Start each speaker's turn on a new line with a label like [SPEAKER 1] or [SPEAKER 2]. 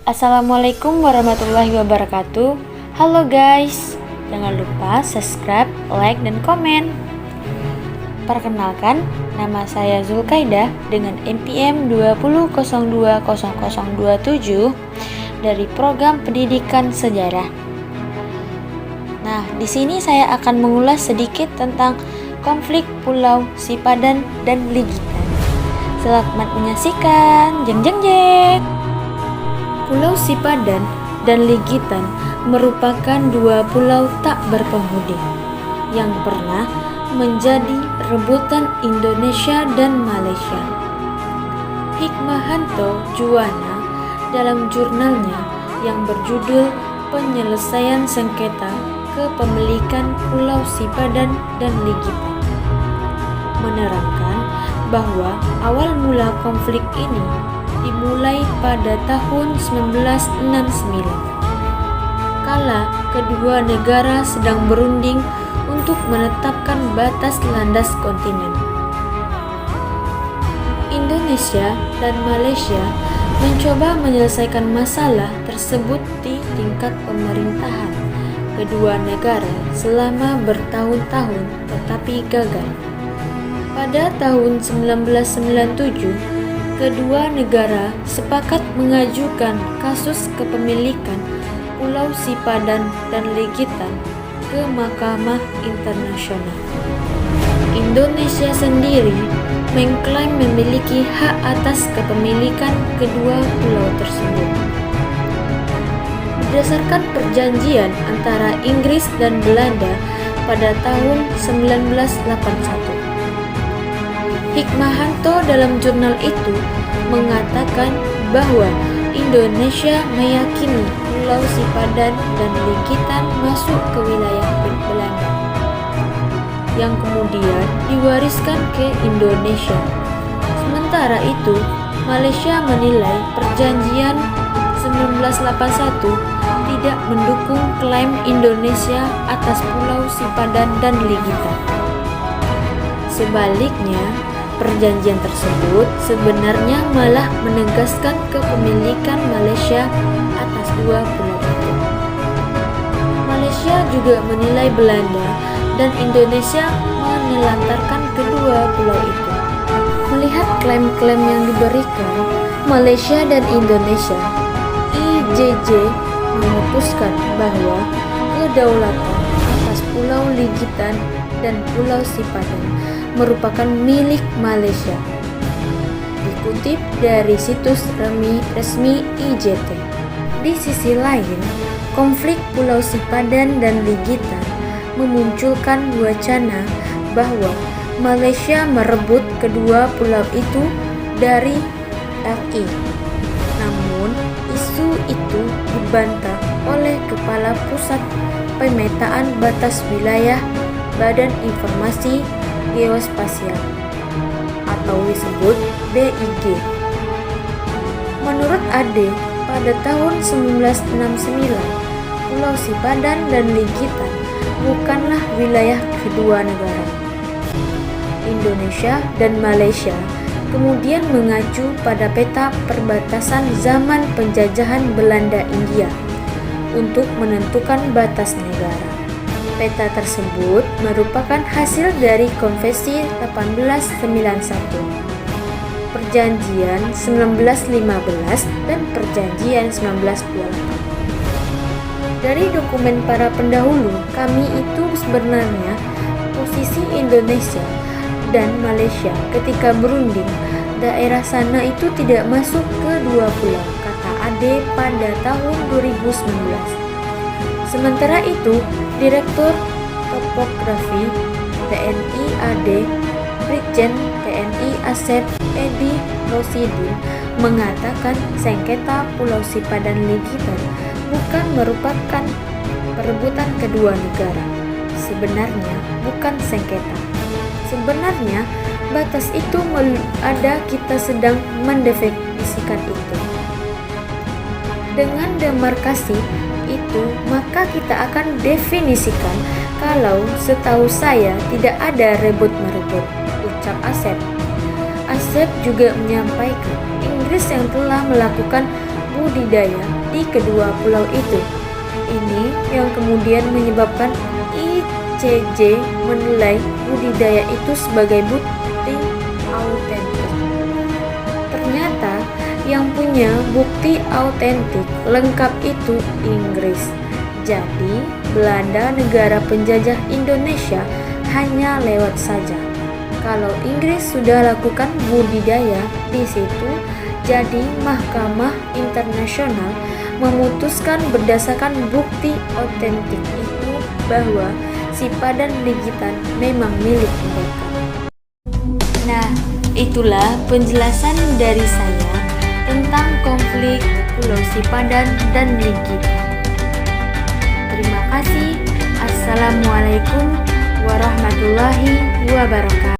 [SPEAKER 1] Assalamualaikum warahmatullahi wabarakatuh. Halo guys, jangan lupa subscribe, like, dan komen. Perkenalkan, nama saya Zulkaidah dengan NPM 20020027 dari Program Pendidikan Sejarah. Nah, di sini saya akan mengulas sedikit tentang konflik Pulau Sipadan dan Ligitan. Selamat menyaksikan. Jeng jeng jeng. Pulau Sipadan dan Ligitan merupakan dua pulau tak berpenghuni yang pernah menjadi rebutan Indonesia dan Malaysia. Hikmahanto Juwana dalam jurnalnya yang berjudul Penyelesaian Sengketa Kepemilikan Pulau Sipadan dan Ligitan menerangkan bahwa awal mula konflik ini dimulai pada tahun 1969 kala kedua negara sedang berunding untuk menetapkan batas landas kontinen. Indonesia dan Malaysia mencoba menyelesaikan masalah tersebut di tingkat pemerintahan kedua negara selama bertahun-tahun tetapi gagal. Pada tahun 1997, kedua negara sepakat mengajukan kasus kepemilikan Pulau Sipadan dan Ligitan ke Mahkamah Internasional. Indonesia sendiri mengklaim memiliki hak atas kepemilikan kedua pulau tersebut. Berdasarkan perjanjian antara Inggris dan Belanda pada tahun 1981. Hikmahanto dalam jurnal itu mengatakan bahwa Indonesia meyakini Pulau Sipadan dan Ligitan masuk ke wilayah Belanda yang kemudian diwariskan ke Indonesia. Sementara itu, Malaysia menilai perjanjian 1981 tidak mendukung klaim Indonesia atas Pulau Sipadan dan Ligitan. Sebaliknya, perjanjian tersebut sebenarnya malah menegaskan kepemilikan Malaysia atas dua pulau itu. Malaysia juga menilai Belanda dan Indonesia menelantarkan kedua pulau itu. Melihat klaim-klaim yang diberikan Malaysia dan Indonesia, IJJ memutuskan bahwa kedaulatan atas Pulau Ligitan dan Pulau Sipadan merupakan milik Malaysia. Dikutip dari situs resmi IJT. Di sisi lain, konflik Pulau Sipadan dan Ligitan memunculkan wacana bahwa Malaysia merebut kedua pulau itu dari RI. Namun, isu itu dibantah oleh Kepala Pusat Pemetaan Batas Wilayah Badan Informasi Geospasial atau disebut BIG. Menurut AD, pada tahun 1969, Pulau Sipadan dan Ligitan bukanlah wilayah kedua negara. Indonesia dan Malaysia kemudian mengacu pada peta perbatasan zaman penjajahan Belanda India untuk menentukan batas negara. Peta tersebut merupakan hasil dari Konvensi 1891, Perjanjian 1915, dan Perjanjian 1928. Dari dokumen para pendahulu, kami itu sebenarnya posisi Indonesia dan Malaysia ketika berunding, daerah sana itu tidak masuk ke dua pulau, kata AD pada tahun 2019. Sementara itu, Direktur Topografi TNI AD, Brigjen TNI Asep Edi Rosidin mengatakan sengketa Pulau Sipadan Ligitan bukan merupakan perebutan kedua negara. Sebenarnya bukan sengketa. Sebenarnya batas itu ada, kita sedang mendefinisikan itu. Dengan demarkasi itu, maka kita akan definisikan kalau setahu saya tidak ada rebut-merebut, ucap Asep. Asep juga menyampaikan Inggris yang telah melakukan budidaya di kedua pulau itu. Ini yang kemudian menyebabkan ICJ menilai budidaya itu sebagai bukti autentik. Ternyata yang punya bukti autentik lengkap itu Inggris. Jadi Belanda, negara penjajah Indonesia, hanya lewat saja. Kalau Inggris sudah lakukan budidaya di situ, jadi Mahkamah Internasional memutuskan berdasarkan bukti autentik itu bahwa si Padan Ligitan memang milik mereka. Nah, itulah penjelasan dari saya tentang konflik Pulau Sipadan dan Ligitan. Terima kasih. Assalamualaikum warahmatullahi wabarakatuh.